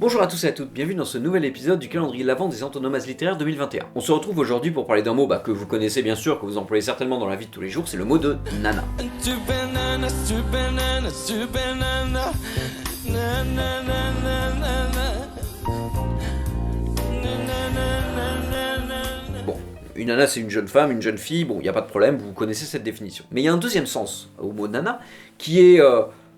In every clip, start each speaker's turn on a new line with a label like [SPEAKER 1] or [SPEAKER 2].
[SPEAKER 1] Bonjour à tous et à toutes, bienvenue dans ce nouvel épisode du calendrier de l'Avent des Antonomases littéraires 2021. On se retrouve aujourd'hui pour parler d'un mot que vous connaissez bien sûr, que vous employez certainement dans la vie de tous les jours, c'est le mot de nana. Bon, une nana c'est une jeune femme, une jeune fille, bon, il n'y a pas de problème, vous connaissez cette définition. Mais il y a un deuxième sens au mot nana qui est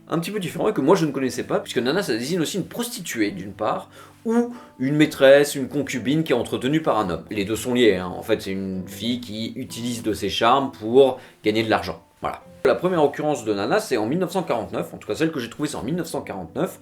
[SPEAKER 1] un petit peu différent et que moi je ne connaissais pas, puisque nana ça désigne aussi une prostituée d'une part, ou une maîtresse, une concubine qui est entretenue par un homme. Les deux sont liés, hein. En fait c'est une fille qui utilise de ses charmes pour gagner de l'argent. Voilà. La première occurrence de nana c'est en 1949, en tout cas celle que j'ai trouvée c'est en 1949,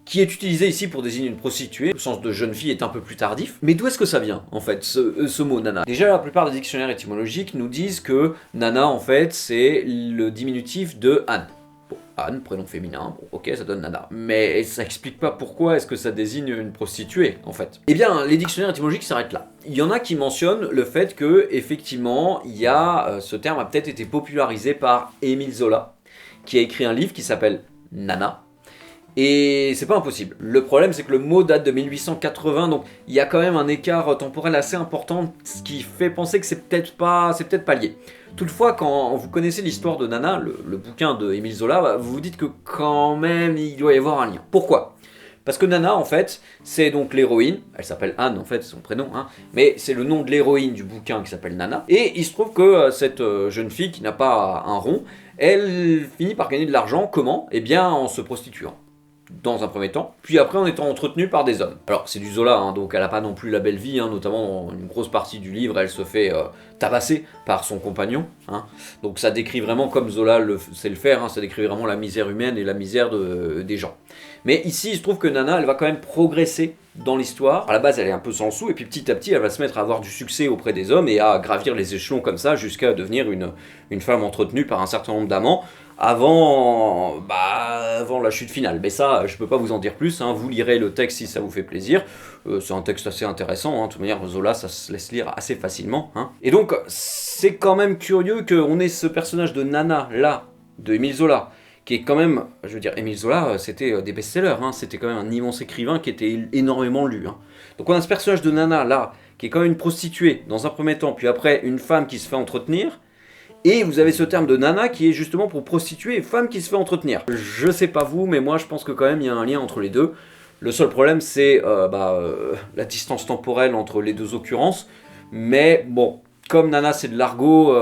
[SPEAKER 1] qui est utilisée ici pour désigner une prostituée. Le sens de jeune fille est un peu plus tardif. Mais d'où est-ce que ça vient, en fait, ce mot nana? Déjà, la plupart des dictionnaires étymologiques nous disent que nana, en fait, c'est le diminutif de Anne. Bon, Anne, prénom féminin, bon, ok, ça donne nana. Mais ça explique pas pourquoi est-ce que ça désigne une prostituée, en fait. Eh bien, les dictionnaires étymologiques s'arrêtent là. Il y en a qui mentionnent le fait que, effectivement, ce terme a peut-être été popularisé par Émile Zola, qui a écrit un livre qui s'appelle Nana. Et c'est pas impossible. Le problème, c'est que le mot date de 1880, donc il y a quand même un écart temporel assez important, ce qui fait penser que c'est peut-être pas lié. Toutefois, quand vous connaissez l'histoire de Nana, le bouquin de Émile Zola, vous vous dites que quand même il doit y avoir un lien. Pourquoi ? Parce que Nana, en fait, c'est donc l'héroïne, elle s'appelle Anne, en fait, c'est son prénom, hein, mais c'est le nom de l'héroïne du bouquin qui s'appelle Nana. Et il se trouve que cette jeune fille qui n'a pas un rond, elle finit par gagner de l'argent, comment ? Eh bien, en se prostituant. Dans un premier temps, puis après en étant entretenue par des hommes. Alors c'est du Zola, hein, donc elle n'a pas non plus la belle vie, hein, notamment dans une grosse partie du livre, elle se fait tabasser par son compagnon, hein. Donc ça décrit vraiment comme Zola sait le faire, hein, ça décrit vraiment la misère humaine et la misère des gens. Mais ici il se trouve que Nana, elle va quand même progresser dans l'histoire. À la base elle est un peu sans le sou, et puis petit à petit elle va se mettre à avoir du succès auprès des hommes et à gravir les échelons comme ça jusqu'à devenir une femme entretenue par un certain nombre d'amants, avant la chute finale. Mais ça, je peux pas vous en dire plus, hein. Vous lirez le texte si ça vous fait plaisir. C'est un texte assez intéressant, hein. De toute manière, Zola, ça se laisse lire assez facilement, hein. Et donc, c'est quand même curieux qu'on ait ce personnage de Nana, là, de Émile Zola, qui est quand même, je veux dire, Émile Zola, c'était des best-sellers, hein. C'était quand même un immense écrivain qui était énormément lu, hein. Donc on a ce personnage de Nana, là, qui est quand même une prostituée, dans un premier temps, puis après, une femme qui se fait entretenir. Et vous avez ce terme de nana qui est justement pour prostituée et femme qui se fait entretenir. Je sais pas vous, mais moi je pense que quand même il y a un lien entre les deux. Le seul problème c'est la distance temporelle entre les deux occurrences. Mais bon, comme nana c'est de l'argot,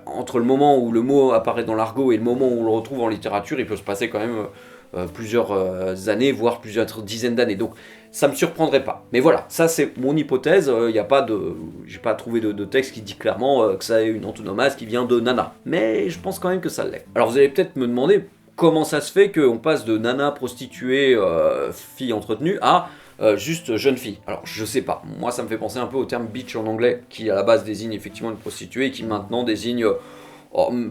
[SPEAKER 1] entre le moment où le mot apparaît dans l'argot et le moment où on le retrouve en littérature, il peut se passer quand même plusieurs années, voire plusieurs dizaines d'années. Donc ça me surprendrait pas. Mais voilà, ça c'est mon hypothèse. J'ai pas trouvé de texte qui dit clairement que ça est une antonomase qui vient de nana. Mais je pense quand même que ça l'est. Alors vous allez peut-être me demander comment ça se fait qu'on passe de nana prostituée, fille entretenue, à juste jeune fille. Alors je sais pas. Moi ça me fait penser un peu au terme bitch en anglais, qui à la base désigne effectivement une prostituée et qui maintenant désigne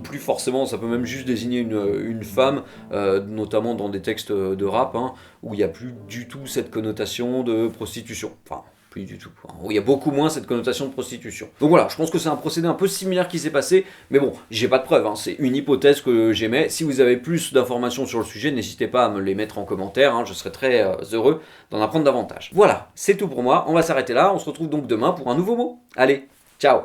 [SPEAKER 1] plus forcément, ça peut même juste désigner une femme, notamment dans des textes de rap, hein, où il n'y a plus du tout cette connotation de prostitution. Enfin, plus du tout. Hein, où il y a beaucoup moins cette connotation de prostitution. Donc voilà, je pense que c'est un procédé un peu similaire qui s'est passé, mais bon, j'ai pas de preuves, hein, c'est une hypothèse que j'émets. Si vous avez plus d'informations sur le sujet, n'hésitez pas à me les mettre en commentaire, hein, je serai très heureux d'en apprendre davantage. Voilà, c'est tout pour moi, on va s'arrêter là, on se retrouve donc demain pour un nouveau mot. Allez, ciao!